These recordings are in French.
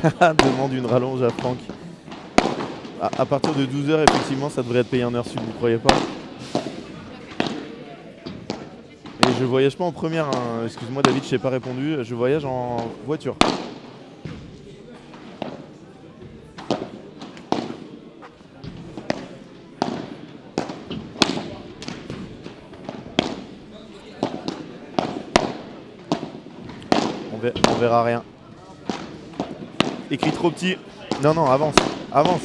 Demande une rallonge à Franck. À partir de 12 h, effectivement, ça devrait être payé en heure sup, vous croyez pas? Et je voyage pas en première, hein. Excuse-moi David, je t'ai pas répondu. Je voyage en voiture. On verra rien. Écrit trop petit. Non, non, avance. Avance.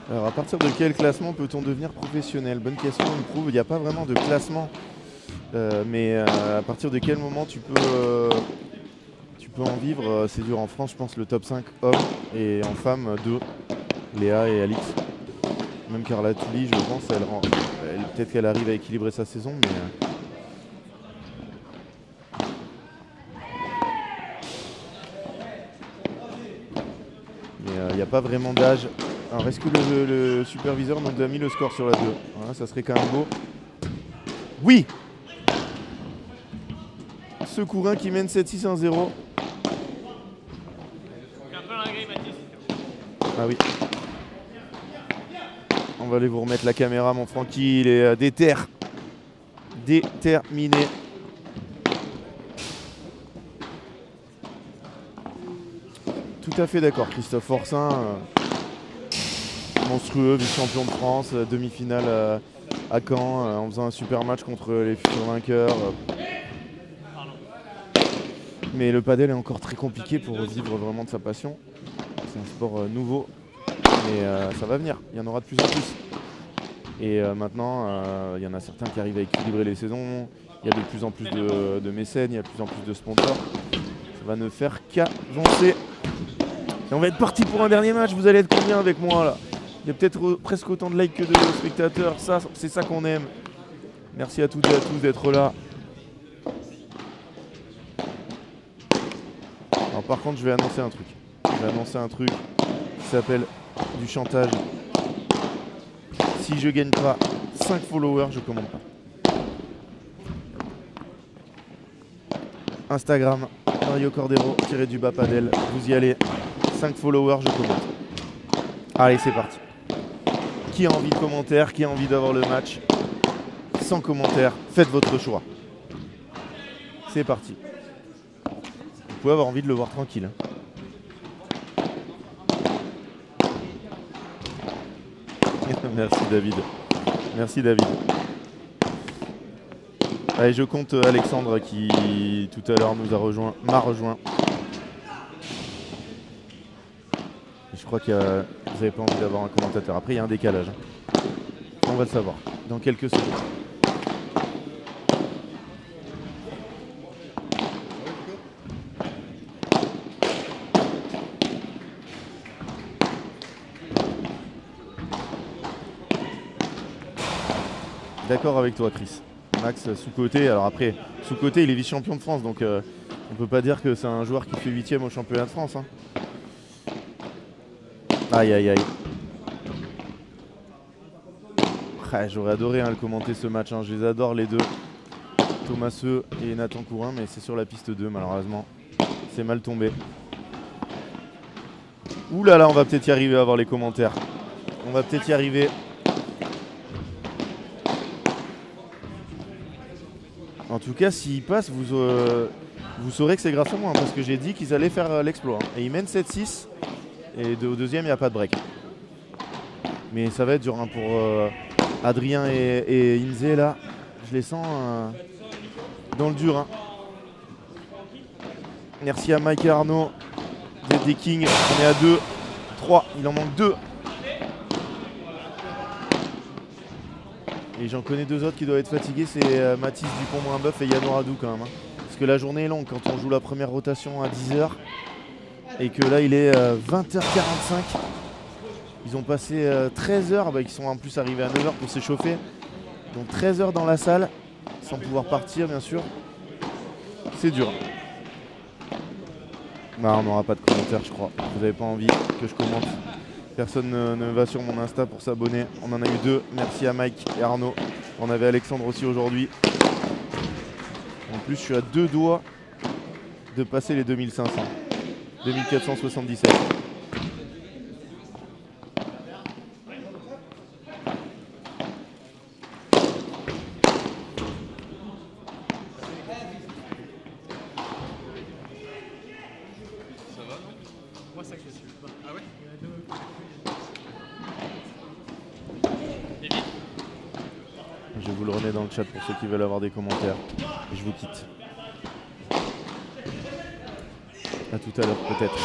Alors à partir de quel classement peut-on devenir professionnel? Bonne question, il me prouve. Il n'y a pas vraiment de classement. Mais à partir de quel moment tu peux en vivre? C'est dur en France, je pense, le top 5 hommes et en femmes 2, Léa et Alix. Même Carla Tully, je pense, peut-être qu'elle arrive à équilibrer sa saison, mais... il n'y a pas vraiment d'âge. Alors est-ce que le superviseur nous a mis le score sur la 2? Voilà, ça serait quand même beau. Oui! Secourin qui mène 7-6-1-0. Ah oui. On va aller vous remettre la caméra, mon Francky. Il est déterminé. Tout à fait d'accord, Christophe Forcin. Monstrueux, vice-champion de France, demi-finale à Caen, en faisant un super match contre les futurs vainqueurs. Mais le padel est encore très compliqué pour vivre vraiment de sa passion. C'est un sport nouveau, mais ça va venir, il y en aura de plus en plus. Et maintenant, il y en a certains qui arrivent à équilibrer les saisons, il y a de plus en plus de mécènes, il y a de plus en plus de sponsors. Ça va ne faire qu'avancer. Et on va être parti pour un dernier match, vous allez être combien avec moi là? Il y a peut-être presque autant de likes que de spectateurs, c'est ça qu'on aime. Merci à toutes et à tous d'être là. Alors par contre, je vais annoncer un truc. Qui s'appelle du chantage. Si je gagne pas 5 followers, je commande pas. Instagram, Mario Cordero, _du-bas padel. Vous y allez. 5 followers, je commande. Allez, c'est parti. Qui a envie de commentaires? Qui a envie d'avoir le match? Sans commentaires, faites votre choix. C'est parti. Vous pouvez avoir envie de le voir tranquille. Merci David. Merci David. Allez, je compte Alexandre qui tout à l'heure m'a rejoint. Je crois que vous n'avez pas envie d'avoir un commentateur. Après, il y a un décalage. On va le savoir dans quelques secondes. D'accord avec toi, Chris. Max sous-côté. Alors après, sous-côté, il est vice-champion de France. Donc on peut pas dire que c'est un joueur qui fait 8ème au championnat de France. Hein. Aïe aïe aïe. Ah, j'aurais adoré le commenter ce match, hein. Je les adore les deux. Thomaseux et Nathan Courin, mais c'est sur la piste 2 malheureusement. C'est mal tombé. Ouh là là, on va peut-être y arriver à avoir les commentaires. On va peut-être y arriver. En tout cas, s'ils passent, vous saurez que c'est grâce à moi, hein, parce que j'ai dit qu'ils allaient faire l'exploit. Hein. Et ils mènent 7-6. Et au deuxième, il n'y a pas de break. Mais ça va être dur hein, pour Adrien et Inze là. Je les sens dans le dur. Hein. Merci à Mike et Arnaud. Vous êtes des kings. On est à 2. 3. Il en manque 2. Et j'en connais 2 autres qui doivent être fatigués. C'est Mathis Dupont-Moinboeuf et Yann Radou quand même. Hein. Parce que la journée est longue quand on joue la première rotation à 10 h. Et que là il est 20h45. Ils ont passé 13 h, ils sont en plus arrivés à 9 h pour s'échauffer. Donc 13 heures dans la salle, sans pouvoir partir bien sûr. C'est dur. Non, on n'aura pas de commentaires je crois. Vous n'avez pas envie que je commente. Personne ne va sur mon Insta pour s'abonner. On en a eu 2. Merci à Mike et Arnaud. On avait Alexandre aussi aujourd'hui. En plus, je suis à 2 doigts de passer les 2500. 2477. Je vous le remets dans le chat pour ceux qui veulent avoir des commentaires. Et je vous quitte. A tout à l'heure peut-être.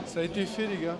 Ça a été fait les gars.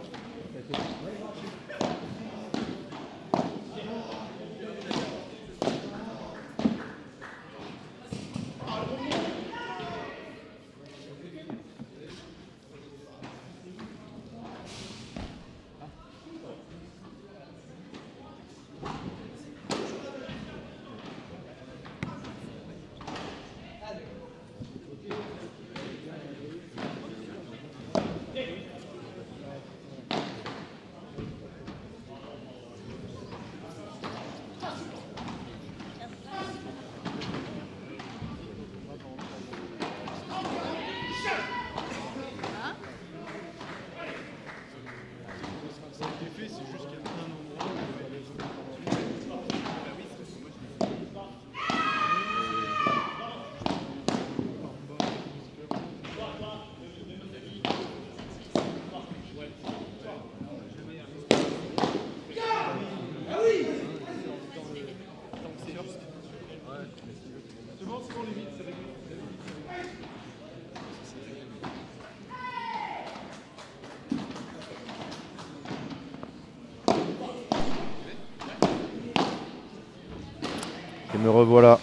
Et me revoilà.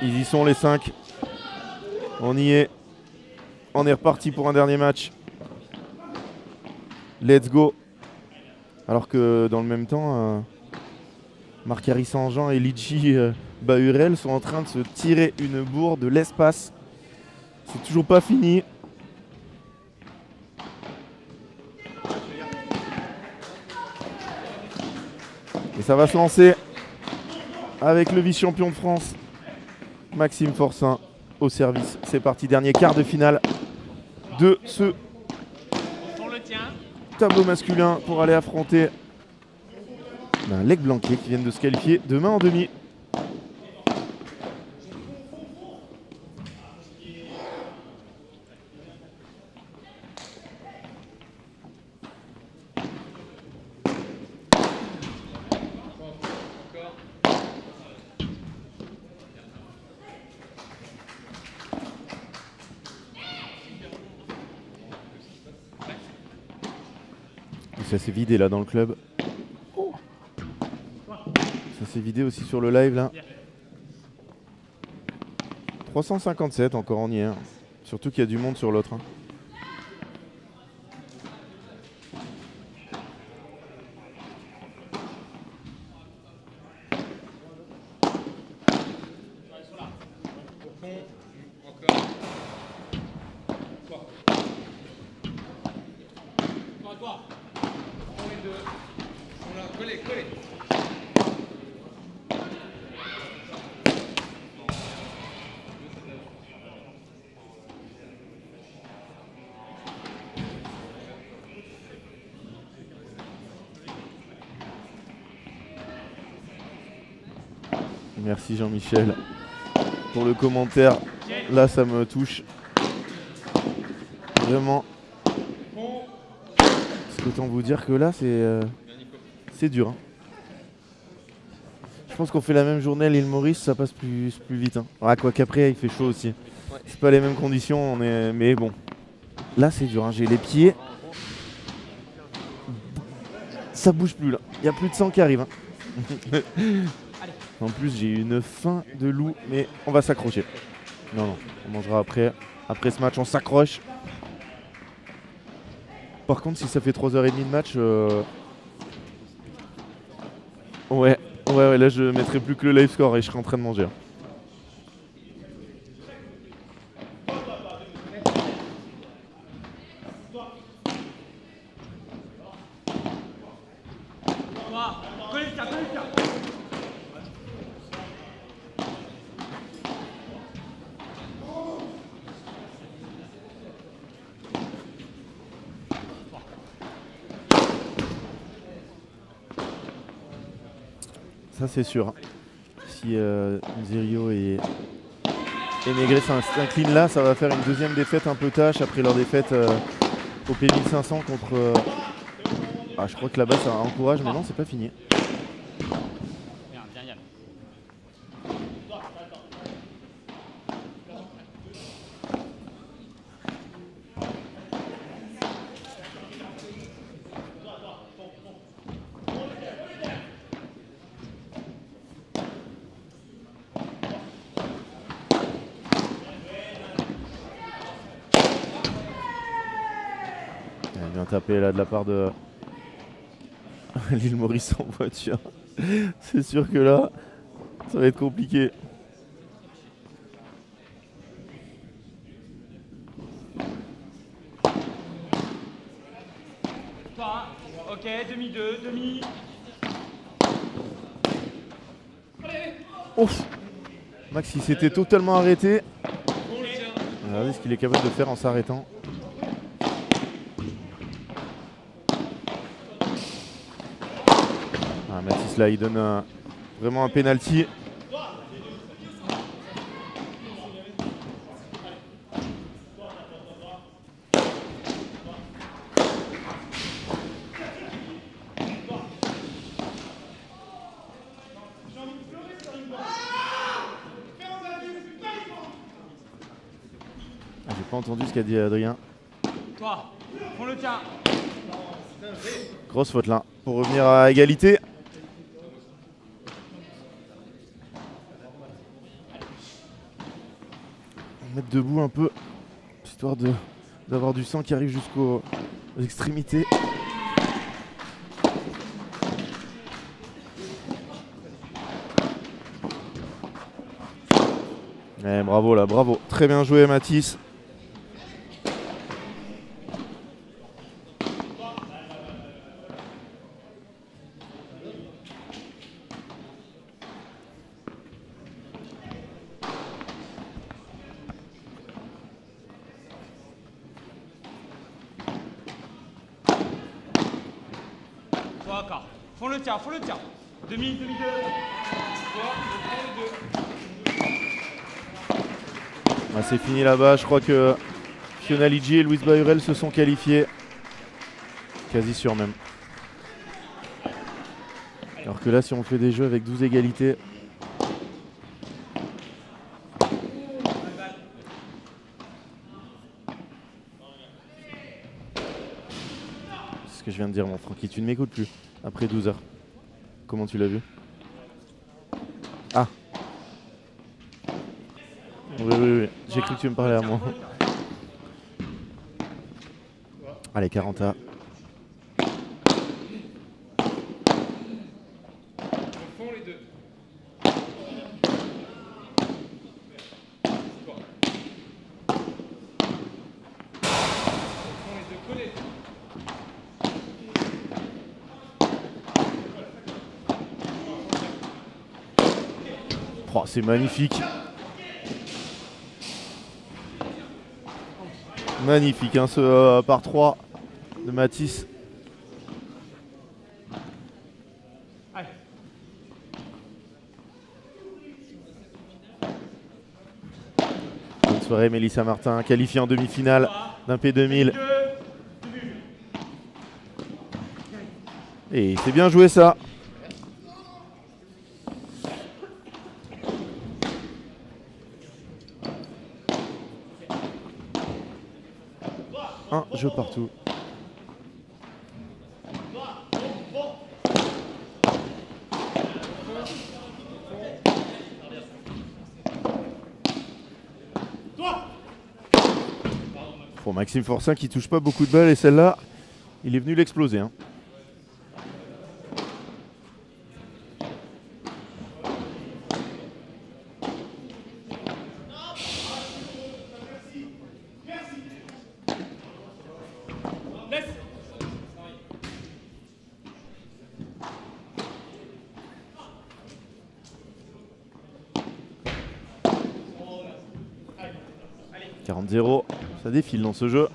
Ils y sont les 5. On y est. On est reparti pour un dernier match. Let's go. Alors que dans le même temps, Marc-Harry Saint-Jean et Litchi Bahurel sont en train de se tirer une bourre de l'espace. C'est toujours pas fini. Et ça va se lancer avec le vice-champion de France, Maxime Forçin, au service. C'est parti, dernier quart de finale de ce tableau masculin pour aller affronter Lec Blanquet qui viennent de se qualifier demain en demi. Ça s'est vidé là dans le club. Ça s'est vidé aussi sur le live là. 357 encore on y est. Hein. Surtout qu'il y a du monde sur l'autre. Hein. Merci Jean-Michel pour le commentaire. Là, ça me touche vraiment. Parce qu'autant vous dire que là, c'est C'est dur. Hein. Je pense qu'on fait la même journée à l'île Maurice, ça passe plus vite. Hein. Ah, quoi qu'après, il fait chaud aussi. Ouais. C'est pas les mêmes conditions, mais bon. Là, c'est dur. Hein. J'ai les pieds. Ça bouge plus là. Il n'y a plus de sang qui arrive. Hein. En plus, j'ai une faim de loup, mais on va s'accrocher. Non, on mangera après. Après ce match, on s'accroche. Par contre, si ça fait 3h30 de match, ouais, là je mettrai plus que le live score et je serai en train de manger. Ça c'est sûr. Si Nzerio et Maigret s'inclinent là, ça va faire une deuxième défaite un peu tâche après leur défaite au P1500 contre... Ah, je crois que là-bas ça encourage, mais non, c'est pas fini. Bien tapé là de la part de l'île Maurice en voiture. C'est sûr que là, ça va être compliqué. Ok, demi-2, demi. Ouf. Max, il s'était totalement arrêté. Regardez ce qu'il est capable de faire en s'arrêtant. Ah, Mathis là, il donne vraiment un penalty. J'ai pas entendu ce qu'a dit Adrien. Toi, on le tient. Grosse faute là, pour revenir à égalité. On va mettre debout un peu, histoire d'avoir du sang qui arrive jusqu'aux extrémités. Eh, bravo là, bravo. Très bien joué Mathis. Toi encore. Fond le tien, Demi, demi-2. Toi, le 2. Ah, c'est fini là-bas, je crois que Fiona Ligi et Louise Bahurel se sont qualifiés. Quasi sûr même. Alors que là, si on fait des jeux avec 12 égalités... C'est ce que je viens de dire, mon Francky, tu ne m'écoutes plus après 12 heures. Comment tu l'as vu? Ah. Oui. J'ai cru que tu me parlais à moi. Allez, 40 A. Oh, c'est magnifique. Magnifique, hein, ce par 3 de Mathis. Bonne soirée Mélissa Martin, qualifiée en demi-finale d'un P2000. Et c'est bien joué ça. Un jeu partout. Pour Maxime Forcin qui touche pas beaucoup de balles et celle-là, il est venu l'exploser. Hein. « 40-0, ça défile dans ce jeu.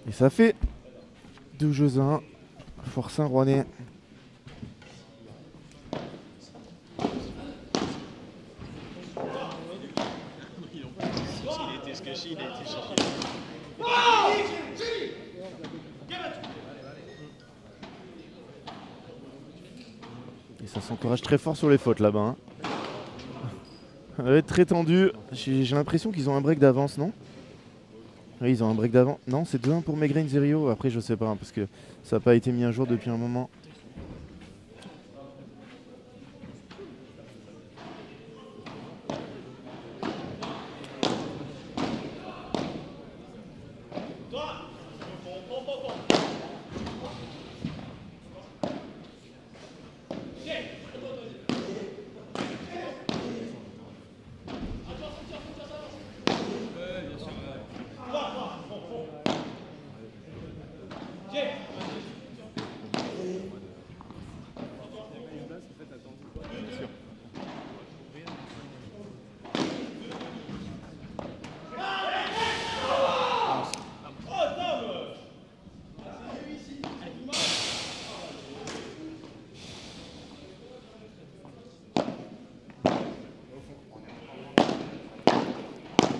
Et ça fait 2 jeux à 1. Forcin Rouennais. Et ça s'encourage très fort sur les fautes là-bas. Hein. Ça va être très tendu. J'ai l'impression qu'ils ont un break d'avance, non? Oui, ils ont un break d'avant. Non, c'est 2-1 pour Megrin Zerio. Après, je sais pas, hein, parce que ça n'a pas été mis à jour depuis un moment.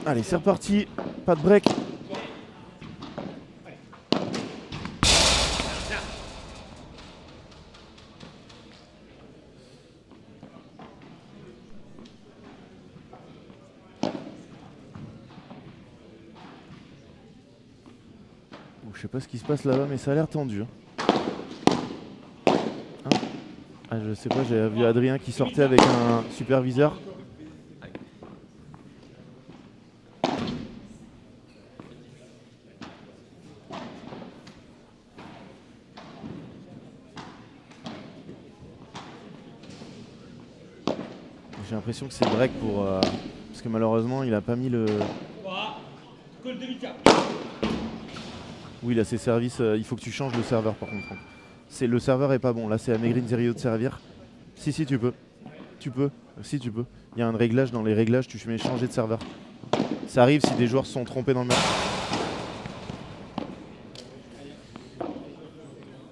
Allez, c'est reparti. Pas de break. Bon, je sais pas ce qui se passe là-bas, mais ça a l'air tendu. Hein. Ah, je sais pas, j'ai vu Adrien qui sortait avec un superviseur. J'ai l'impression que c'est break pour parce que malheureusement il a pas mis le. Oui, là c'est service. Il faut que tu changes le serveur par contre. Le serveur est pas bon. Là c'est à Megrin Zerio de servir. Si tu peux. Tu peux. Si tu peux. Il y a un réglage dans les réglages. Tu mets changer de serveur. Ça arrive si des joueurs se sont trompés dans le match.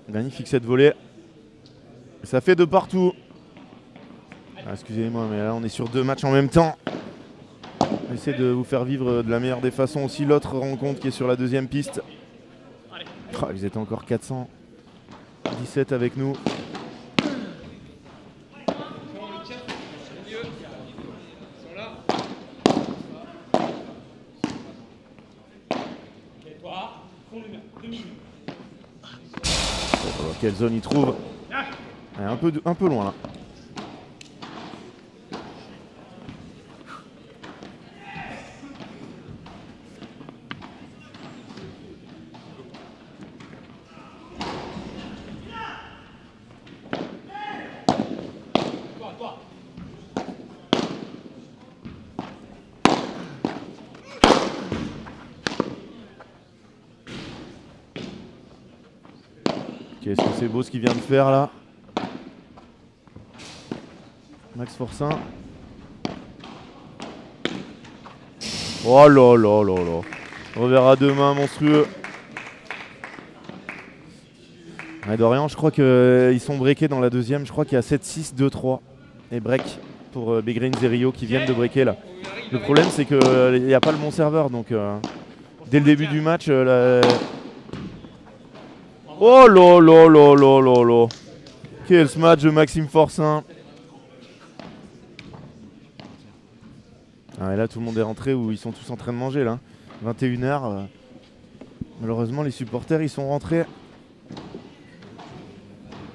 Magnifique cette volée. Ça fait de partout. Ah, excusez-moi, mais là on est sur 2 matchs en même temps. On essaie de vous faire vivre de la meilleure des façons aussi l'autre rencontre qui est sur la 2e piste. Oh, ils étaient encore 417 avec nous. Oh, quelle zone il trouve. Un peu loin là. Qu'est-ce que c'est beau ce qu'il vient de faire là. Max Forcin. Oh là là là là. Revers à deux mains monstrueux. Ouais, Dorian, je crois qu'ils sont breakés dans la deuxième. Je crois qu'il y a 7-6, 2-3. Et break pour Begrin et Rio qui viennent de breaker là. Le problème c'est qu'il n'y a pas le bon serveur. Donc dès le début du match... Oh là là là là là là. Quel smash de Maxime Forcin. Ah, et là tout le monde est rentré où ils sont tous en train de manger là. 21h. Malheureusement les supporters ils sont rentrés.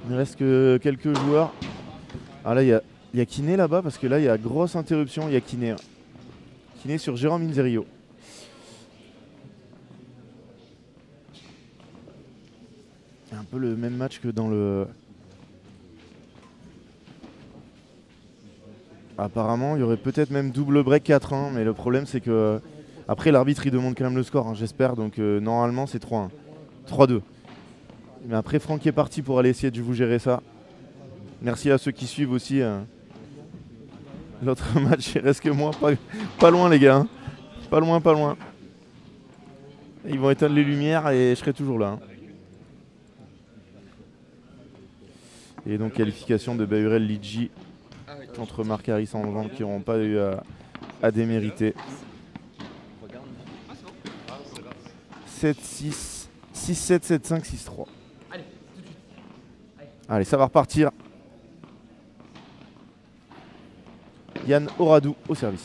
Il ne reste que quelques joueurs. Ah là il y a Kiné là-bas parce que là il y a grosse interruption. Il y a Kiné. Kiné sur Jérôme Inzerio. Un peu le même match que dans le... Apparemment, il y aurait peut-être même double break 4-1, mais le problème c'est que... Après, l'arbitre il demande quand même le score, hein, j'espère, donc normalement c'est 3-1. 3-2. Mais après, Franck est parti pour aller essayer de vous gérer ça. Merci à ceux qui suivent aussi. L'autre match, il reste que moi. Pas loin les gars. Hein. Pas loin, pas loin. Ils vont éteindre les lumières et je serai toujours là. Hein. Et donc qualification de Bahurel Lidji contre Marc Harris en vente qui n'auront pas eu à démériter. 7-6, 6-7, 7-5, 6-3. Allez, ça va repartir. Yann Oradou au service.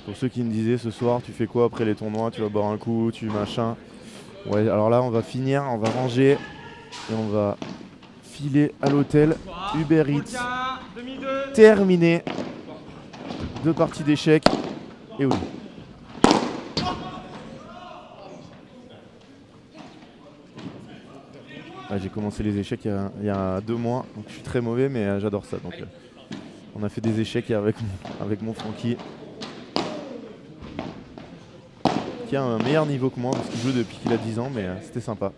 Pour ceux qui me disaient ce soir, tu fais quoi après les tournois? Tu vas boire un coup, tu machin. Ouais, alors là, on va finir, on va ranger et on va filer à l'hôtel. Uber Eats. Terminé. 2 parties d'échecs. Et oui. Ouais, j'ai commencé les échecs il y a 2 mois, donc je suis très mauvais, mais j'adore ça. Donc, on a fait des échecs avec mon Francky, qui a un meilleur niveau que moi, parce qu'il joue depuis qu'il a 10 ans, mais c'était sympa.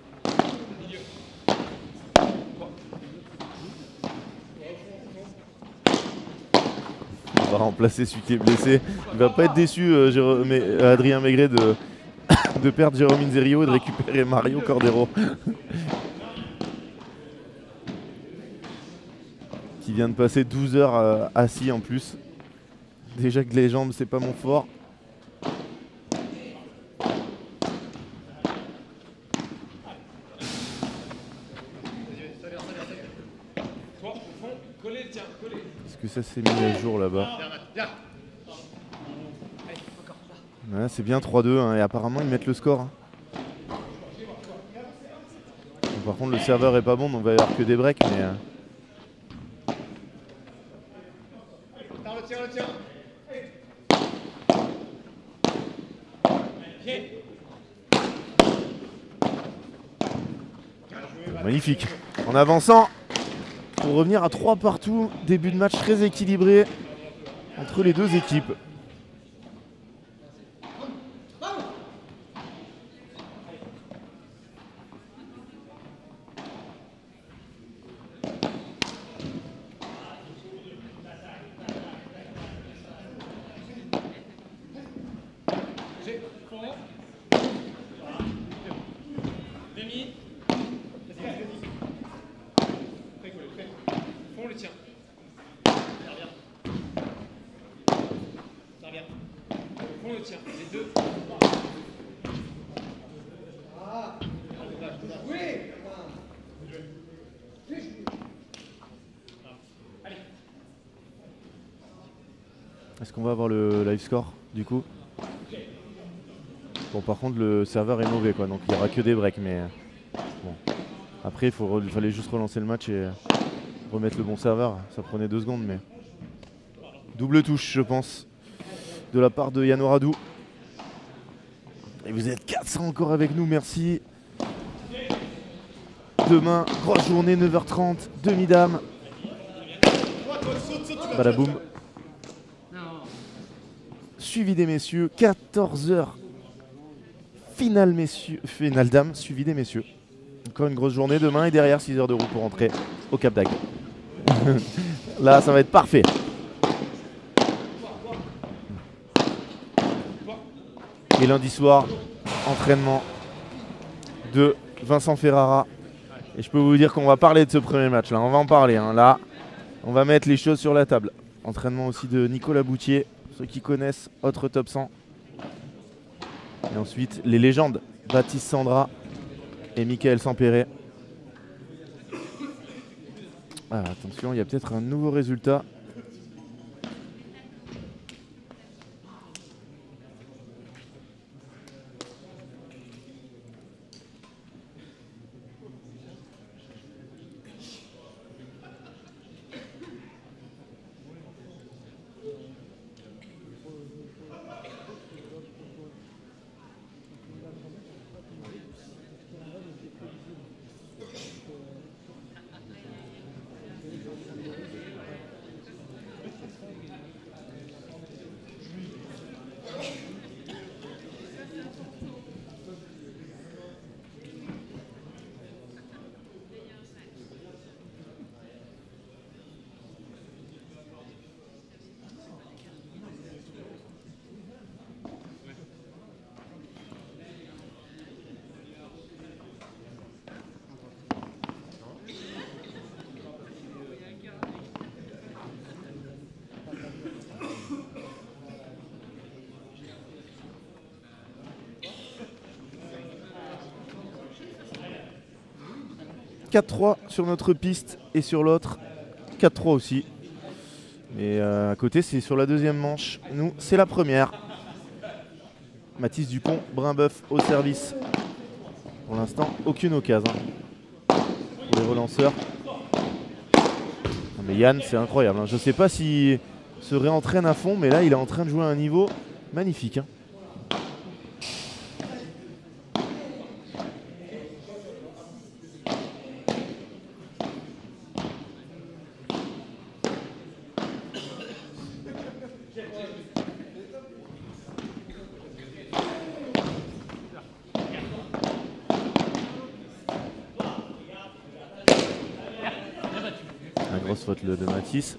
On va remplacer celui qui est blessé. Il va pas être déçu, Adrien Maigret, de perdre Jérôme Inzerio et de récupérer Mario Cordero. Qui vient de passer 12 heures assis en plus. Déjà que les jambes c'est pas mon fort. Est-ce que ça s'est mis à jour là-bas? Ouais, c'est bien 3-2 hein, et apparemment ils mettent le score. Hein. Bon, par contre le serveur est pas bon donc il va y avoir que des breaks mais... Magnifique. En avançant pour revenir à 3 partout. Début de match très équilibré entre les deux équipes. Est-ce qu'on va avoir le live score du coup? Bon par contre le serveur est mauvais quoi, donc il n'y aura que des breaks mais bon. Après il fallait juste relancer le match et remettre le bon serveur, ça prenait 2 secondes mais... Double touche je pense de la part de Yann Oradou. Et vous êtes 400 encore avec nous, merci. Demain, grosse journée, 9h30, demi-dame. Badaboum. Suivi des messieurs, 14h. finale, finale dames suivie des messieurs. Encore une grosse journée demain et derrière 6 heures de route pour rentrer au Cap d'Agde. Là, ça va être parfait. Et lundi soir, entraînement de Vincent Ferrara. Et je peux vous dire qu'on va parler de ce premier match là. On va en parler. Hein. Là, on va mettre les choses sur la table. Entraînement aussi de Nicolas Boutier, ceux qui connaissent, autre top 100. Et ensuite, les légendes, Baptiste Sandra et Michael Sampéré. Ah, attention, il y a peut-être un nouveau résultat. « 4-3 sur notre piste et sur l'autre 4-3 aussi. Mais à côté c'est sur la deuxième manche. Nous c'est la première. Mathis Dupont, Brimboeuf au service. Pour l'instant aucune occasion pour les relanceurs. Non, mais Yann c'est incroyable. Hein. Je ne sais pas s'il se réentraîne à fond mais là il est en train de jouer à un niveau magnifique. Hein. Grosse faute de Mathis.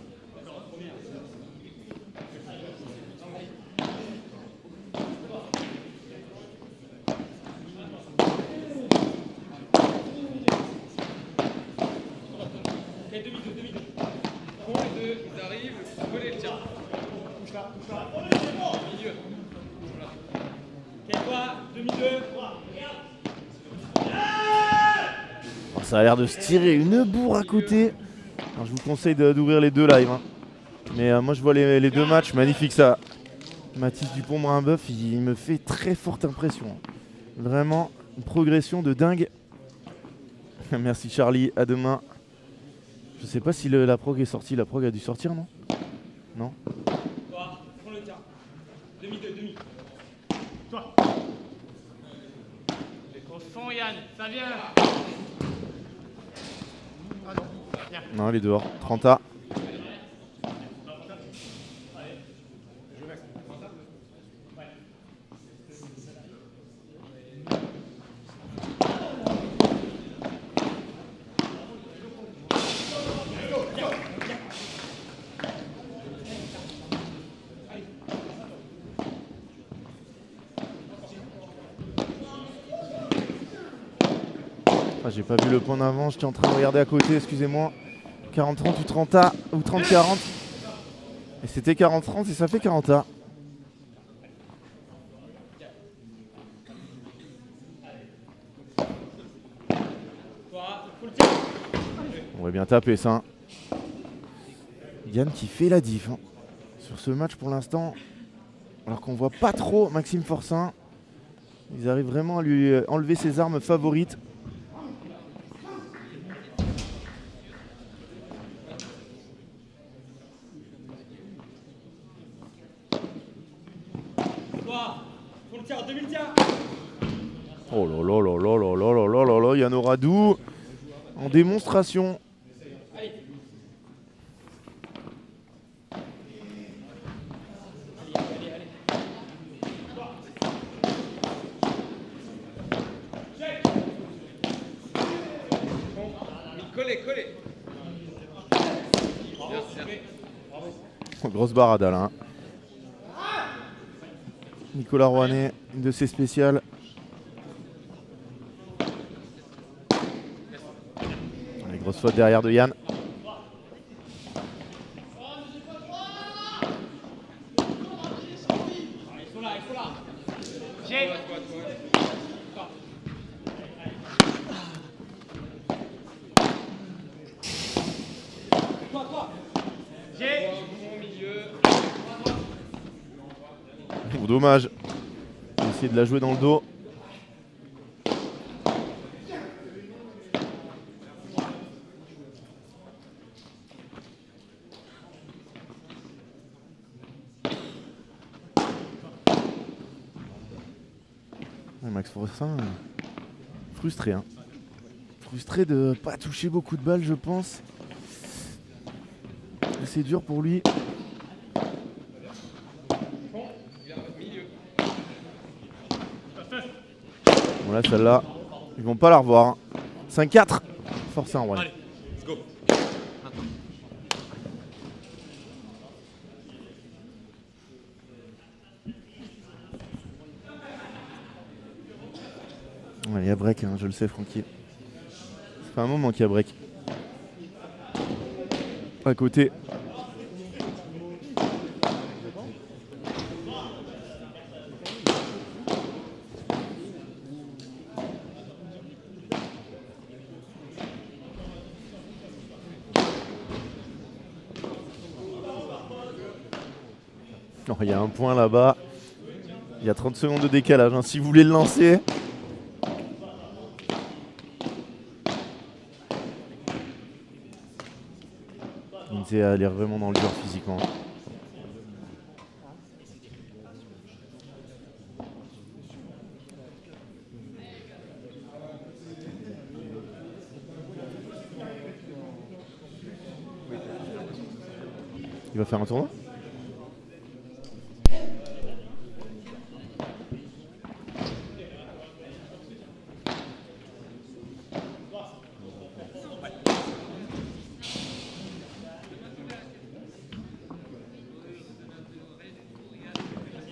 Ça a l'air de se tirer une bourre à côté. Alors, je vous conseille d'ouvrir les deux lives. Hein. Mais moi je vois les deux matchs, magnifique ça. Mathis Dupont-Brimboeuf, il me fait très forte impression. Vraiment une progression de dingue. Merci Charlie, à demain. Je sais pas si la prog est sortie, la prog a dû sortir, non? Non. Toi, prends le tir. Demi-deux, demi. Toi. Au fond Yann, ça vient. Non, il est dehors. 30A. Ah, j'ai pas vu le point d'avant, j'étais en train de regarder à côté, excusez-moi. 40-30 ou 30A ou 30-40. Et c'était 40-30 et ça fait 40A. On va bien taper ça. Hein. Yann qui fait la diff hein, sur ce match pour l'instant. Alors qu'on voit pas trop Maxime Forçin. Ils arrivent vraiment à lui enlever ses armes favorites. Oh là là là là là là là là là, Yann Auradou en démonstration. Collez. Grosse barada là. Hein. Nicolas Rouanet, une de ses spéciales. Allez, grosse faute derrière de Yann. Oh, dommage. J'ai essayé de la jouer dans le dos. Max Forsin, frustré. Hein. Frustré de ne pas toucher beaucoup de balles, je pense. C'est dur pour lui. Bon là, celle-là, ils vont pas la revoir. Hein. 5-4. Force en Allez, let's go. Ouais, il y a break, hein, je le sais, Francky. Ça fait un moment qu'il y a break. À côté. Oh, il y a un point là-bas. Il y a 30 secondes de décalage. Hein. Si vous voulez le lancer. Lindsay a l'air vraiment dans le dur physiquement. Il va faire un tournoi ?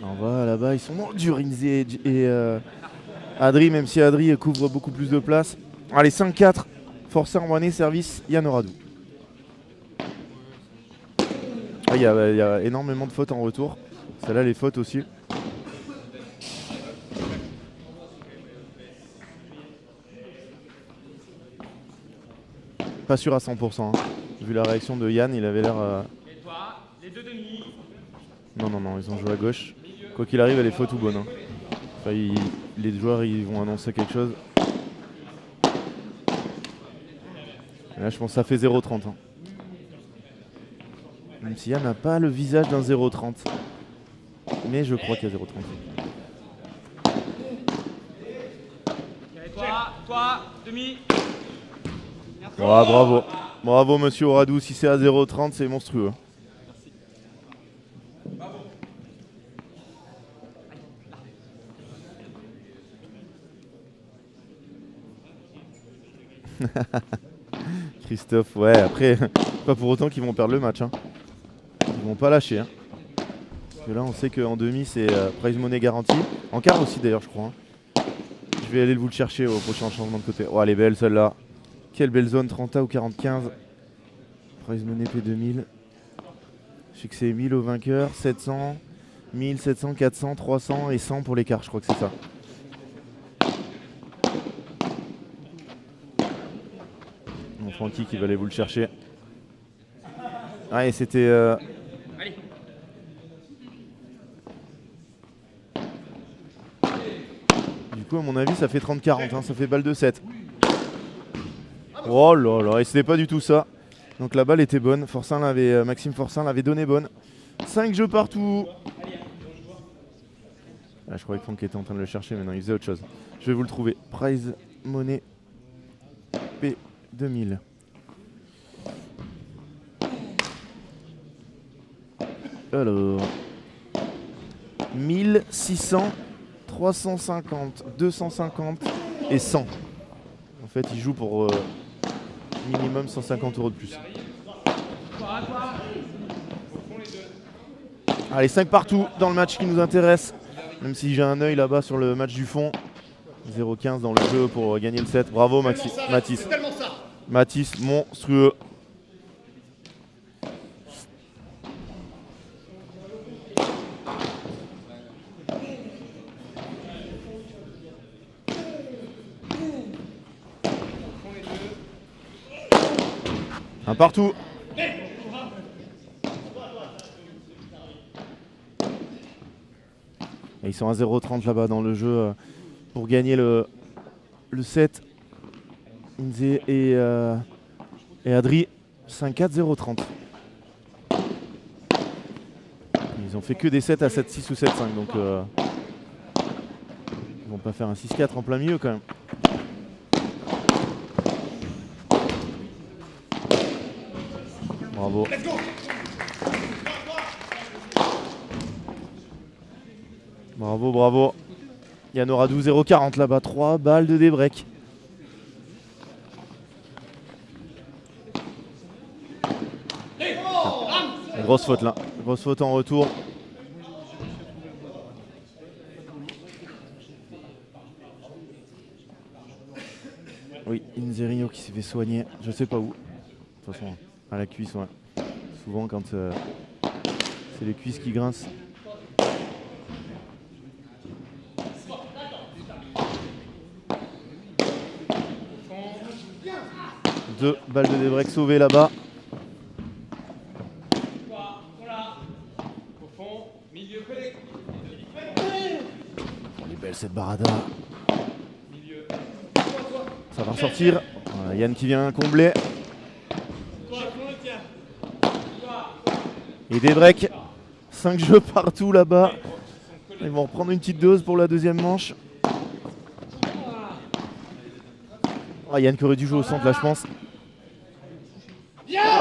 On va là-bas, ils sont dans le dur, Lindsay et Adri, même si Adri couvre beaucoup plus de place. Allez, 5-4, Forcer Rouanet, service Yann Oradou. Ah, il y a énormément de fautes en retour. Celle-là, les fautes aussi. Pas sûr à 100%. Hein. Vu la réaction de Yann, il avait l'air... Et toi, les deux demi. Non, ils ont joué à gauche. Quoi qu'il arrive, elle est faute ou bonne. Hein. Enfin, les joueurs ils vont annoncer quelque chose. Et là, je pense que ça fait 0,30. Hein. Même si Yann n'a pas le visage d'un 0,30. Mais je crois qu'il y a 0,30. Toi, demi. Oh, bravo. Bravo, monsieur Oradou. Si c'est à 0,30, c'est monstrueux. Christophe, ouais, après, pas pour autant qu'ils vont perdre le match. Hein. Ils vont pas lâcher. Hein. Parce que là, on sait qu'en demi, c'est prize money garantie. En quart aussi, d'ailleurs, je crois. Hein. Je vais aller vous le chercher au prochain changement de côté. Oh, elle est belle, celle-là. Quelle belle zone, 30A ou 40-15. Prize money P2000. Je sais que c'est 1000 au vainqueur, 700, 1000, 700, 400, 300 et 100 pour l'écart, je crois que c'est ça. Mon Francky qui va aller vous le chercher. Ah, et c'était... Allez. Du coup, à mon avis, ça fait 30-40, hein, ça fait balle de 7. Oh là là, et c'était pas du tout ça. Donc la balle était bonne. Maxime Forcin l'avait donné bonne. 5 jeux partout. Ah, je croyais que Franck était en train de le chercher, mais non, il faisait autre chose. Je vais vous le trouver. Prize money P2000. Alors, 1600, 350, 250 et 100. En fait, il joue pour minimum 150 € de plus. Allez, 5 partout dans le match qui nous intéresse. Même si j'ai un œil là-bas sur le match du fond. 0-15 dans le jeu pour gagner le set. Bravo Mathis. Mathis, monstrueux. Un partout. Et ils sont à 0-30 là-bas dans le jeu pour gagner le set. Inze et Adri. 5-4, 0-30. Ils ont fait que des sets à 7-6 ou 7-5. Donc ils vont pas faire un 6-4 en plein milieu quand même. Bravo. Bravo, bravo. Yann Oradou, 0-40 là-bas. 3 balles de débreak. Grosse faute là. Grosse faute en retour. Oui, Inzerino qui s'est fait soigner. Je sais pas où. De toute façon, à la cuisse, ouais. Souvent quand c'est les cuisses qui grincent. Deux balles de débreak sauvées là-bas. Elle est belle cette barada. Ça va ressortir. Voilà, Yann qui vient combler. Et des breaks. 5 jeux partout là-bas. Ils vont reprendre une petite dose pour la deuxième manche. Oh, Yann qui aurait dû jouer au centre là, je pense.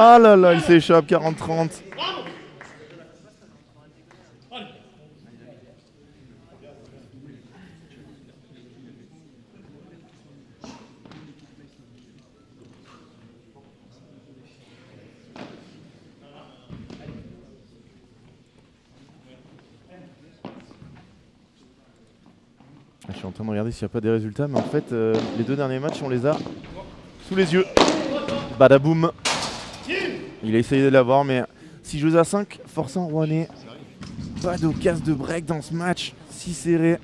Ah là là, il s'échappe, 40-30. Je suis en train de regarder s'il n'y a pas des résultats, mais en fait, les deux derniers matchs, on les a sous les yeux. Badaboum. Il a essayé de l'avoir, mais 6 jeux à 5, forçant Rouennais. Pas d'occasion de break dans ce match, si serré.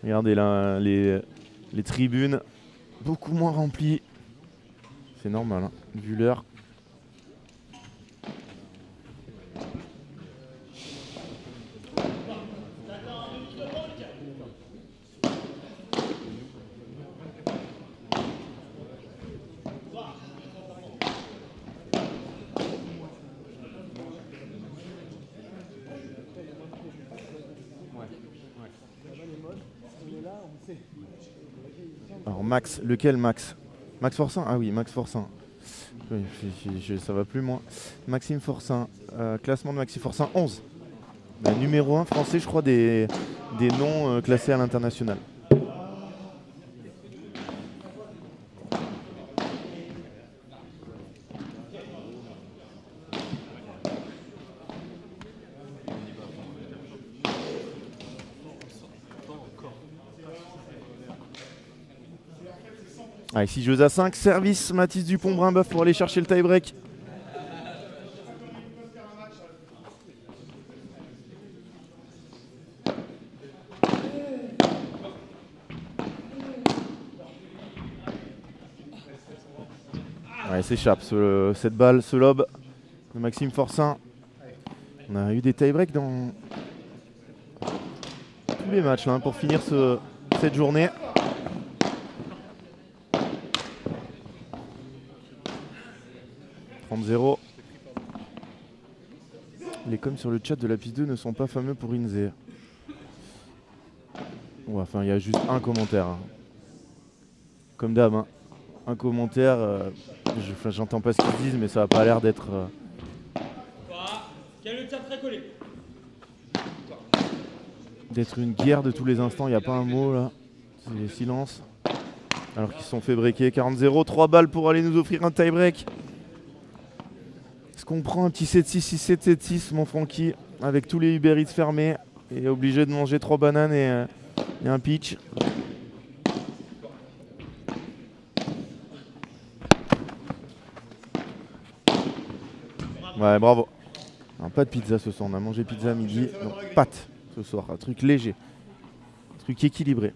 Regardez là, les tribunes, beaucoup moins remplies. C'est normal, hein, vu l'heure. Alors Max, lequel Max? Max Forçin? Ah oui, Max Forçin. Ça va plus moi. Maxime Forçin, classement de Maxime Forçin 11. Numéro 1 français, je crois, des noms classés à l'international. Allez, 6 jeux à 5, service Mathis Dupont-Brimboeuf pour aller chercher le tie-break. Ouais, il s'échappe cette balle, ce lob de Maxime Forçin. On a eu des tie-breaks dans tous les matchs là, pour finir cette journée. Les coms sur le chat de la piste 2 ne sont pas fameux pour Inze. Ouais, enfin, il y a juste un commentaire. Hein. Comme d'hab. Hein. un commentaire. J'entends pas ce qu'ils disent, mais ça a pas l'air d'être. Quel est le tir très collé? D'être une guerre de tous les instants. Il n'y a pas un mot là. C'est silence. Alors qu'ils se sont fait breaker. 40-0. 3 balles pour aller nous offrir un tie-break. Est-ce qu'on prend un petit 7-6, 6-7, 7-6, mon Francky, avec tous les Uber Eats fermés et obligé de manger 3 bananes et un peach? Ouais, bravo. Non, pas de pizza ce soir, on a mangé pizza à midi, donc pâtes ce soir, un truc léger, un truc équilibré.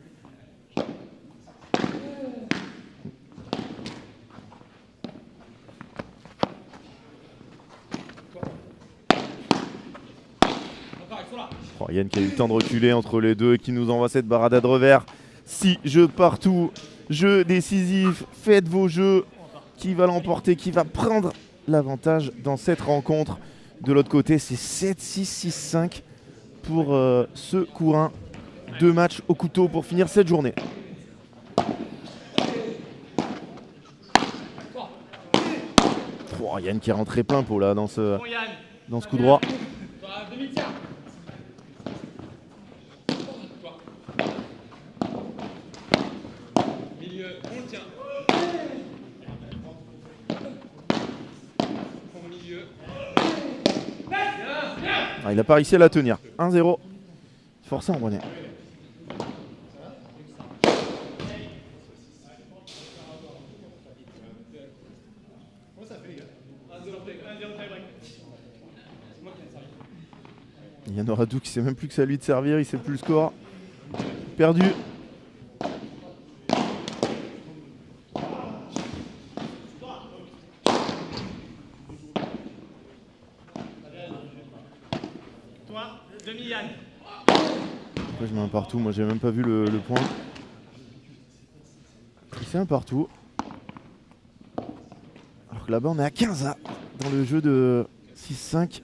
Oh, Yann qui a eu le temps de reculer entre les deux et qui nous envoie cette barada de revers. 6 jeux partout, jeu décisif, faites vos jeux. Qui va l'emporter, qui va prendre l'avantage dans cette rencontre? De l'autre côté, c'est 7-6, 6-5 pour ce Courin. 2 matchs au couteau pour finir cette journée. Oh, Yann qui est rentré plein pot là dans ce coup droit. Ah, il n'a pas réussi à la tenir. 1-0. Forcé en bonnet. Il y en aura Doux qui sait même plus que c'est à lui de servir, il sait plus le score. Perdu. Pourquoi je mets un partout? Moi j'ai même pas vu le point. C'est un partout. Alors que là-bas on est à 15 dans le jeu de 6-5.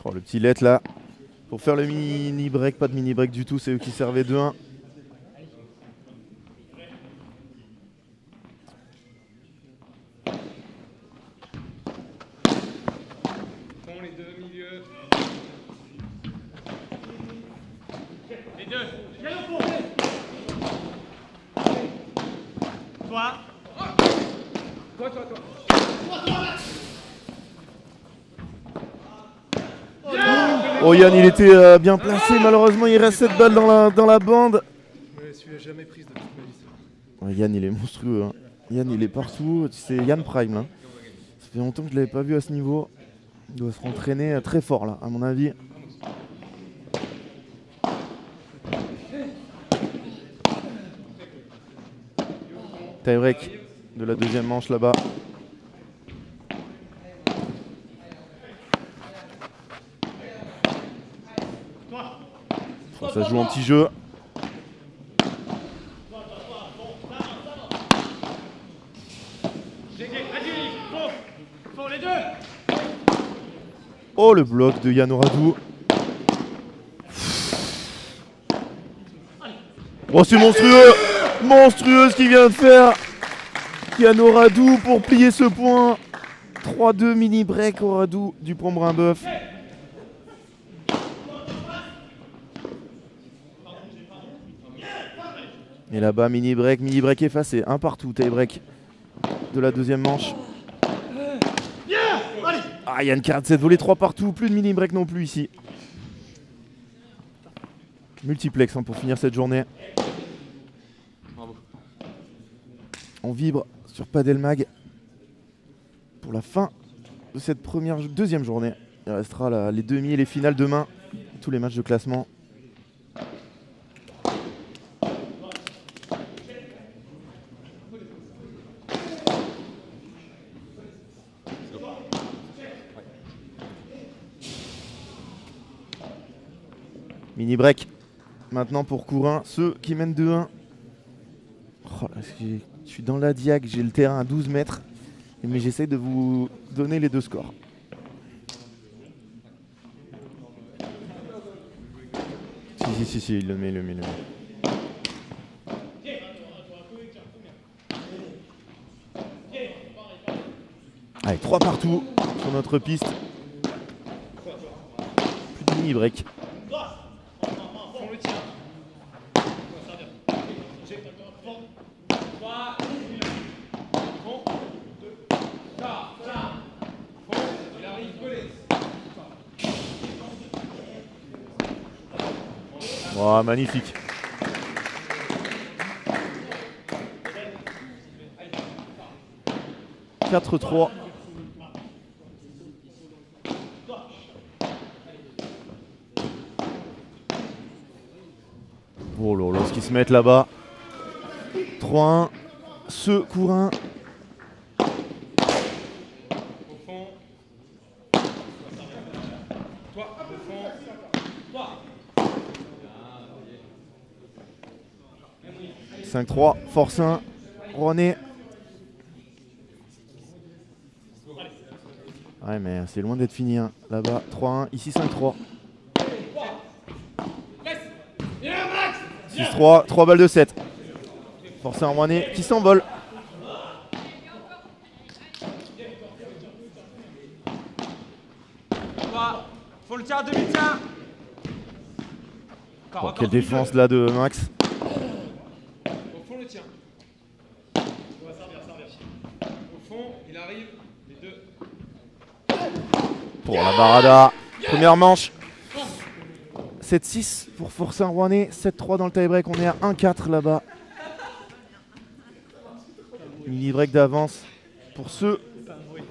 Oh, le petit let là. Pour faire le mini break, pas de mini break du tout, c'est eux qui servaient 2-1. Les deux milieux. Les deux. Viens au fond. Toi. Toi. Oh Yann il était bien placé, malheureusement il reste cette balle dans la bande. Ouais, celui-là jamais prise de toute ma vie. Ouais, Yann il est monstrueux, hein. Yann il est partout, c'est Yann Prime là. Ça fait longtemps que je l'avais pas vu à ce niveau. Il doit se rentraîner très fort là à mon avis. Tie break de la deuxième manche là-bas. Ça joue en petit jeu. Oh le bloc de Yann Oradou. Oh c'est monstrueux. Monstrueux ce qu'il vient de faire Yann Oradou pour plier ce point. 3-2 mini break Oradou du Pont-Brun-Boeuf. Et là-bas, mini break effacé. Un partout, tie break de la deuxième manche. Ah, Yann 47 volé 3 partout. Plus de mini break non plus ici. Multiplex pour finir cette journée. Bravo. On vibre sur Padel Mag pour la fin de cette deuxième journée. Il restera les demi et les finales demain. Tous les matchs de classement. Mini break maintenant pour Courin, ceux qui mènent 2-1. Oh, Je suis dans la diag, j'ai le terrain à 12 mètres. Mais j'essaie de vous donner les deux scores. Si, il le met. Allez, 3 partout sur notre piste. Plus de mini-break. Oh, magnifique. « 4-3 ». Oh là là, ce qu'ils se mettent là-bas. 3-1. Ce courin. Au fond. Toi, au fond. Toi. 5-3, force 1, Rouennais. Ouais, mais c'est loin d'être fini. Hein. Là-bas, 3-1, ici 5-3. 6-3, 3 balles de 7. Force 1, Rouennais qui s'envole. Faut le tir à demi-tien. Oh, quelle défense là de Max. Au fond le tien. On va servir. Au fond, il arrive, les deux. Pour la barada. Première manche. 7-6 pour Force 1 Rouennais. 7-3 dans le tie-break. On est à 1-4 là-bas. Mini-break d'avance pour ceux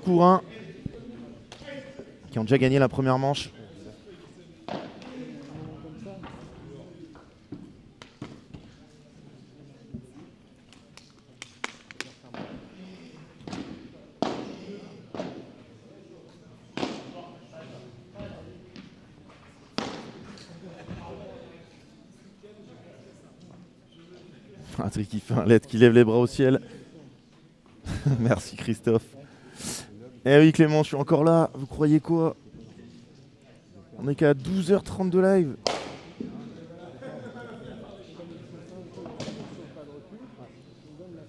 courins qui ont déjà gagné la première manche. Patrick qui fait un LED, qui lève les bras au ciel. Merci Christophe. Eh oui Clément, je suis encore là. Vous croyez quoi? On est qu'à 12h30 de live.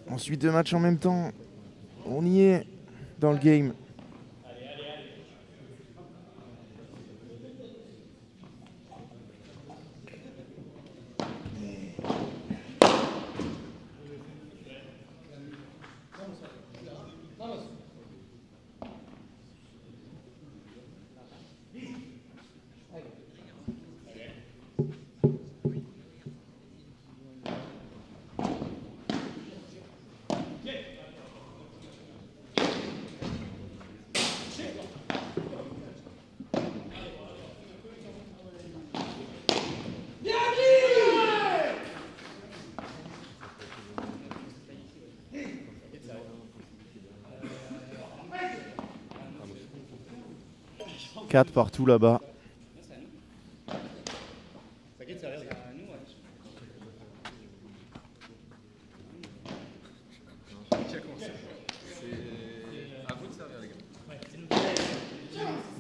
Ensuite 2 matchs en même temps. On y est dans le game. Quatre partout là-bas.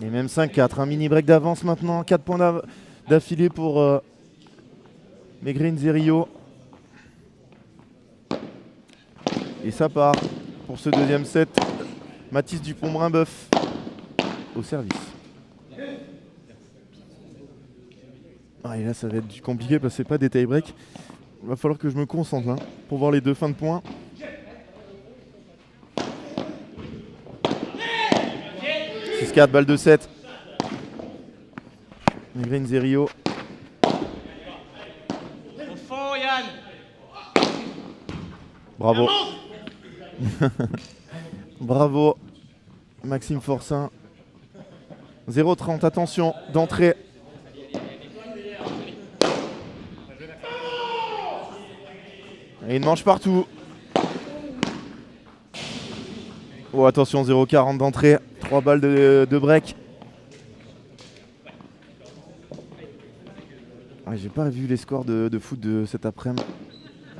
Et même 5-4, un mini break d'avance maintenant, 4 points d'affilée pour Megrin Zerio. Et ça part pour ce deuxième set. Mathis Dupont-Brimboeuf au service. Ah, et là ça va être compliqué parce que c'est pas des tie breaks. Il va falloir que je me concentre hein, pour voir les deux fins de points. « 6-4, balle de 7. Megrin Zerio. Au fond, Yann. Bravo. Bravo, Maxime Forcin. 0-30, attention, d'entrée. Et une manche partout. Oh, attention, 0-40 d'entrée. 3 balles de break. Ah, j'ai pas vu les scores de foot de cet après-midi.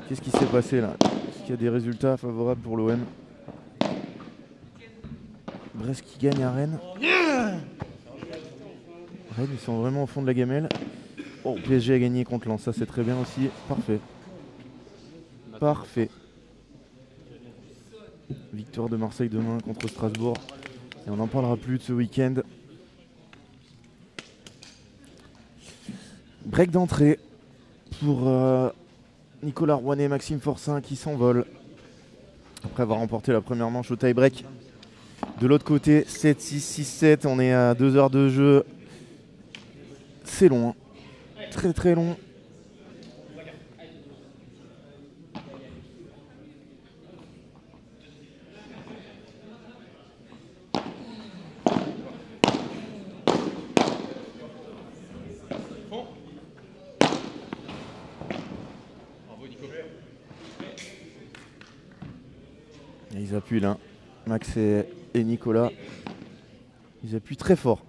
Qu'est-ce qui s'est passé là? qu'il y a des résultats favorables pour l'OM. Brest qui gagne à Rennes. Rennes, ils sont vraiment au fond de la gamelle. Oh, PSG a gagné contre Lens, ça c'est très bien aussi. Parfait. Parfait. Victoire de Marseille demain contre Strasbourg. Et on n'en parlera plus de ce week-end. Break d'entrée pour Nicolas Rouanet et Maxime Forçin qui s'envolent après avoir remporté la première manche au tie-break. De l'autre côté, 7-6, 6-7, on est à 2 heures de jeu. C'est long, hein. Très très long. Et ils appuient là, Max et Nicolas. Ils appuient très fort.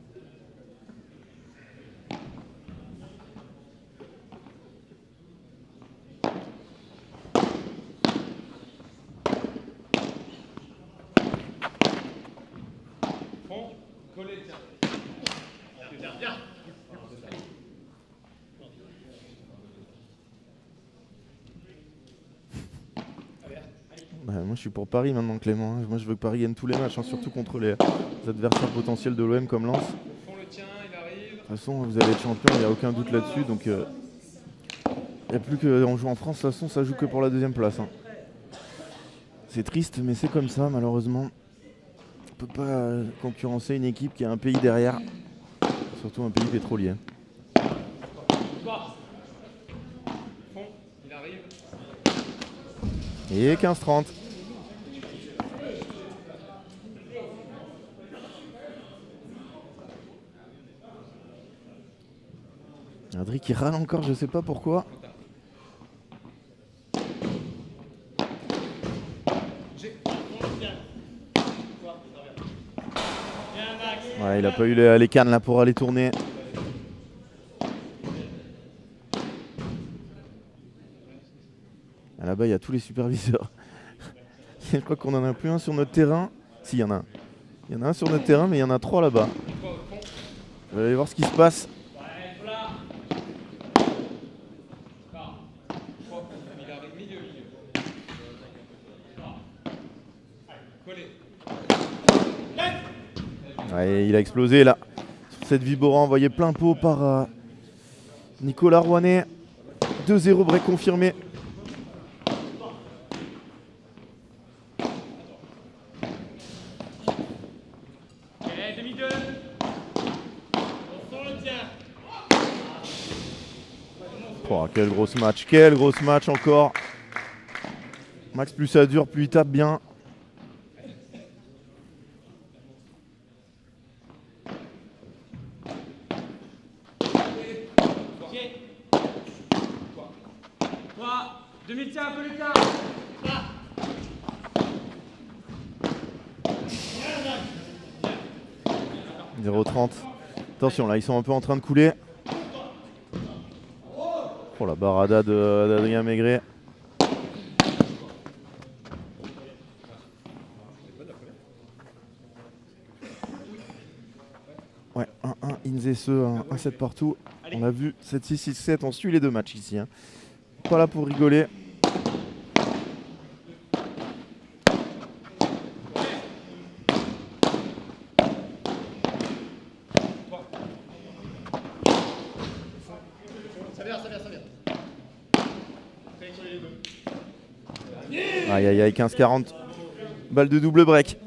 Moi je suis pour Paris maintenant, Clément. Moi je veux que Paris gagne tous les matchs, hein, surtout contre les adversaires potentiels de l'OM comme Lens. De toute façon, vous allez être champion, il n'y a aucun doute là-dessus. Donc il n'y a plus qu'en jouant en France, de toute façon ça joue que pour la deuxième place. Hein. C'est triste, mais c'est comme ça malheureusement. On ne peut pas concurrencer une équipe qui a un pays derrière, surtout un pays pétrolier. Et 15-30. Adri qui râle encore, je sais pas pourquoi. Ouais, il a pas eu les cannes là pour aller tourner. Ah, là-bas, il y a tous les superviseurs. Je crois qu'on en a plus un sur notre terrain. Si, il y en a un. Il y en a un sur notre terrain, mais il y en a 3 là-bas. On va aller voir ce qui se passe. Ouais, il a explosé là. Sur cette Vibora envoyée plein pot par Nicolas Rouanet. 2-0 break confirmé. Oh, quel gros match encore. Max, plus ça dure, plus il tape bien. Demi-tiens un peu Lucas. 0-30. Attention là, ils sont un peu en train de couler. Oh la barada d'Adrien Maigret. Ouais, 1-1, Inzese, 1-7 partout. On a vu 7-6, 6-7, on suit les deux matchs ici. Hein. Pas là pour rigoler. Aïe aïe aïe, 15-40. Balle de double break.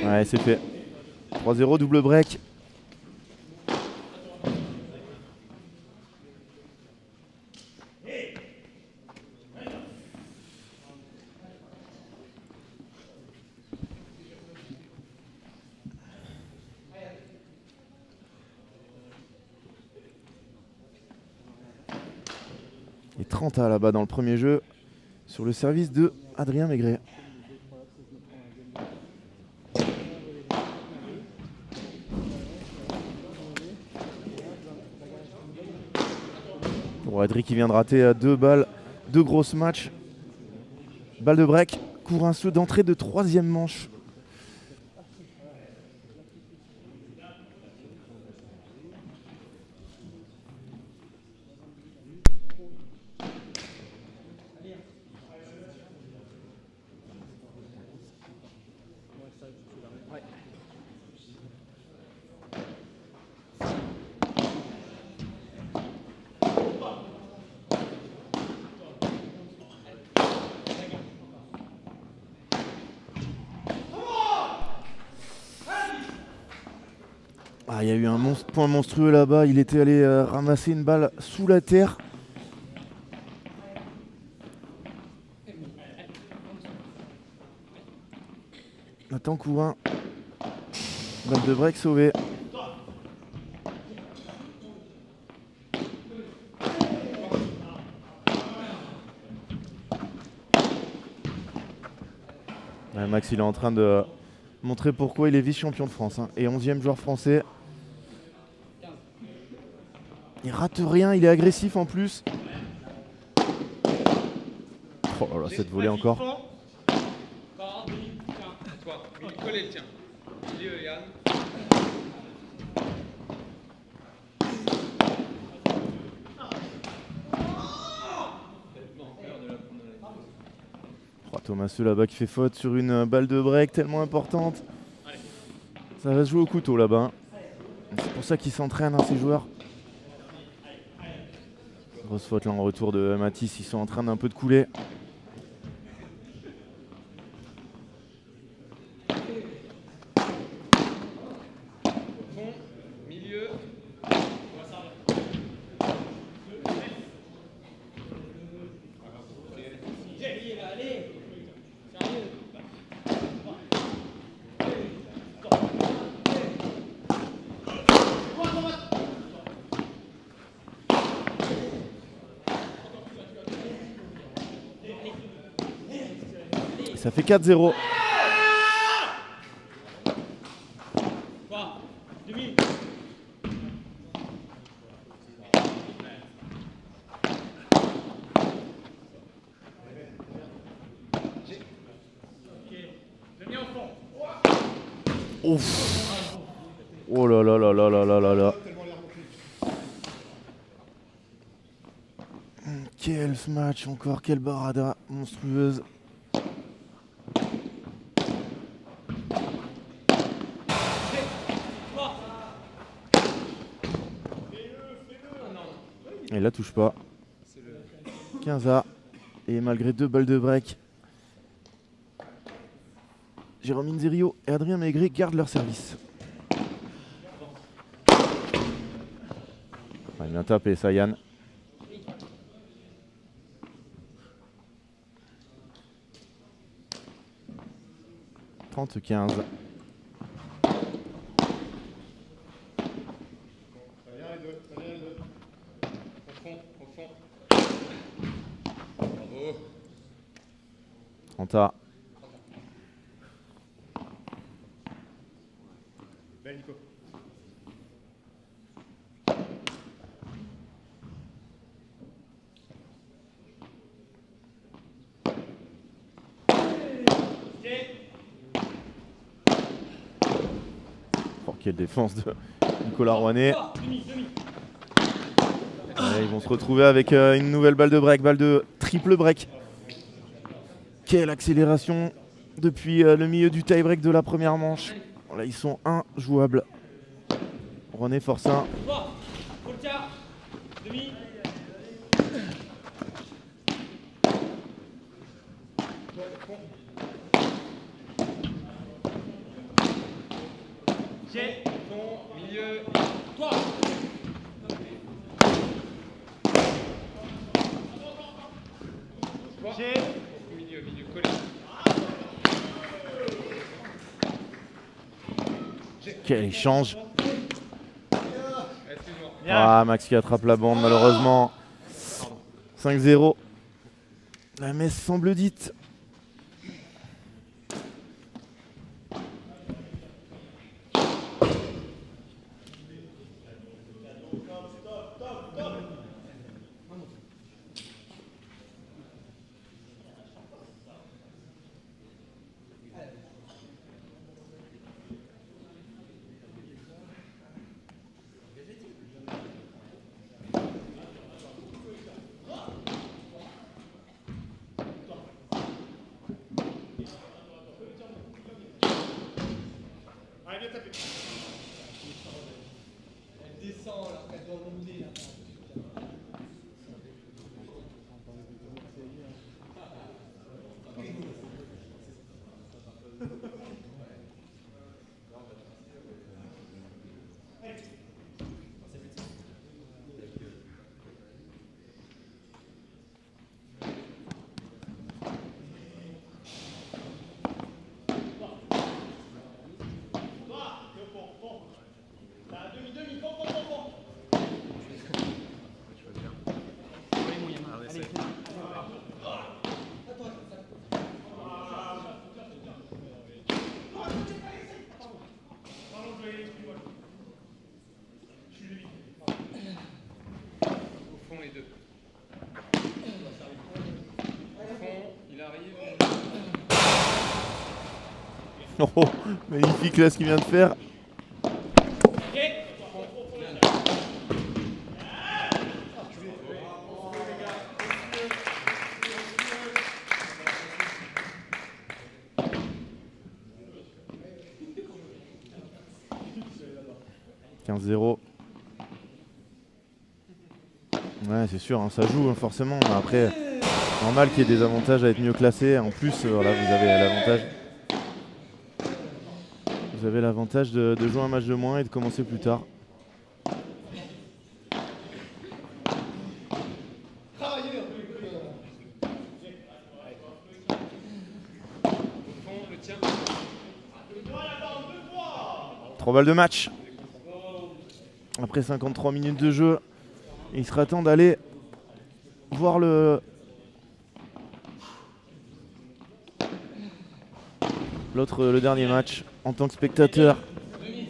Ouais, c'est fait. 3-0, double break. Et 30 à là-bas dans le premier jeu sur le service de Adrien Maigret. Pour Adri qui vient de rater 2 balles, 2 grosses matchs. Balle de break, Courrinceux d'entrée de 3e manche. Ah, il y a eu un point monstrueux là-bas, il était allé ramasser une balle sous la terre. Nathan Courin, balle de break sauvée. Ouais, Max il est en train de montrer pourquoi il est vice-champion de France hein, et 11e joueur français. Il rate rien, il est agressif en plus. Oh là là, cette volée encore. Toi, collez le tien. Milieu, Yann. Oh, Thomaseux là-bas qui fait faute sur une balle de break tellement importante. Ça va se jouer au couteau là-bas. C'est pour ça qu'ils s'entraînent hein, ces joueurs. Grosse faute là en retour de Mathis, ils sont en train d'un peu de couler. Milieu. Ça fait 4-0. Ouf. Oh là là là là là là là là. Quel match encore, quelle barada monstrueuse. Et là touche pas. 15A. Et malgré 2 balles de break, Jérôme Inzerio et Adrien Maigret gardent leur service. Ouais, bien tapé ça Yann. « 30-15. » Au fond. Bravo. 30A. Belle Nico. Oh, quelle défense de Nicolas Rouanet. Ils vont se retrouver avec une nouvelle balle de break, balle de triple break. Quelle accélération depuis le milieu du tie-break de la première manche. Là, ils sont injouables. René Forçat. Milieu. Toi. Milieu, collé. Quel échange. Ah, Max qui attrape la bande malheureusement. 5-0. La messe semble dite. Oh, magnifique là ce qu'il vient de faire. « 15-0 ». Ouais, c'est sûr, hein, ça joue hein, forcément. Mais après, normal qu'il y ait des avantages à être mieux classé. En plus, voilà, vous avez l'avantage. Vous avez l'avantage de jouer un match de moins et de commencer plus tard. Trois balles de match. Après 53 minutes de jeu, il sera temps d'aller voir le dernier match en tant que spectateur et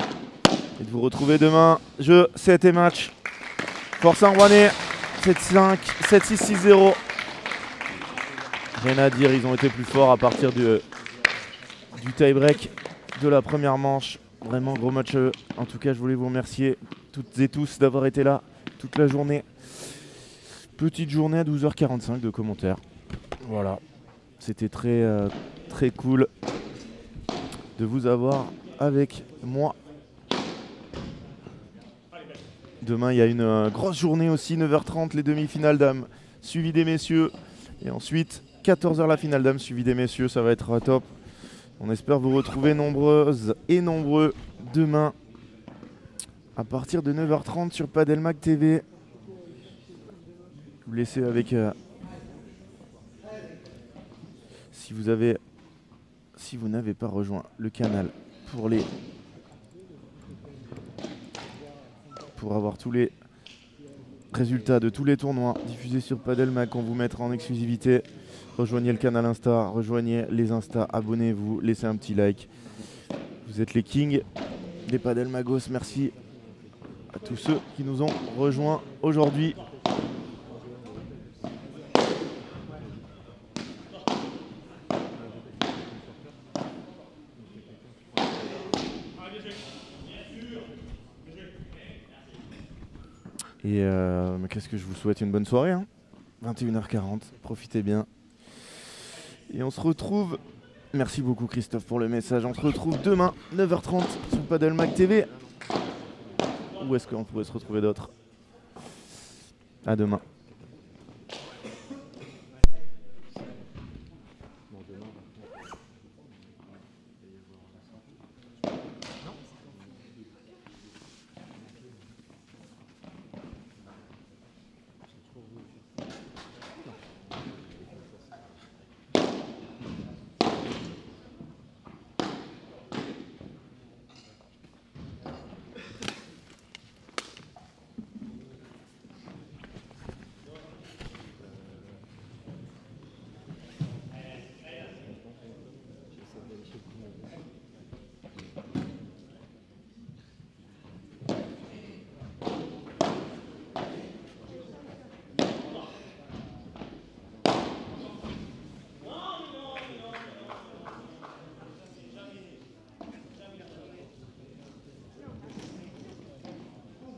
de vous retrouver demain. Jeu 7 et match. Forçat Rouennais 7-5, 7-6, 6-0. Rien à dire, ils ont été plus forts à partir du tie-break de la première manche. Vraiment gros match. En tout cas, je voulais vous remercier toutes et tous d'avoir été là toute la journée. Petite journée à 12h45 de commentaires. Voilà, c'était très cool de vous avoir avec moi. Demain, il y a une grosse journée aussi, 9h30, les demi-finales dames, suivi des messieurs. Et ensuite, 14h la finale dames, suivi des messieurs, ça va être top. On espère vous retrouver nombreuses et nombreux demain à partir de 9h30 sur Padelmag TV. Je vous laisse avec... si vous n'avez pas rejoint le canal pour avoir tous les résultats de tous les tournois diffusés sur Padelmag qu'on vous mettra en exclusivité, rejoignez le canal Insta, rejoignez les Insta, abonnez-vous, laissez un petit like. Vous êtes les kings des Padelmagos. Merci à tous ceux qui nous ont rejoints aujourd'hui. Et qu'est-ce que je vous souhaite, une bonne soirée hein. 21h40, profitez bien. Et on se retrouve, merci beaucoup Christophe pour le message, on se retrouve demain 9h30 sur Padelmag TV. Où est-ce qu'on pourrait se retrouver d'autres? À demain.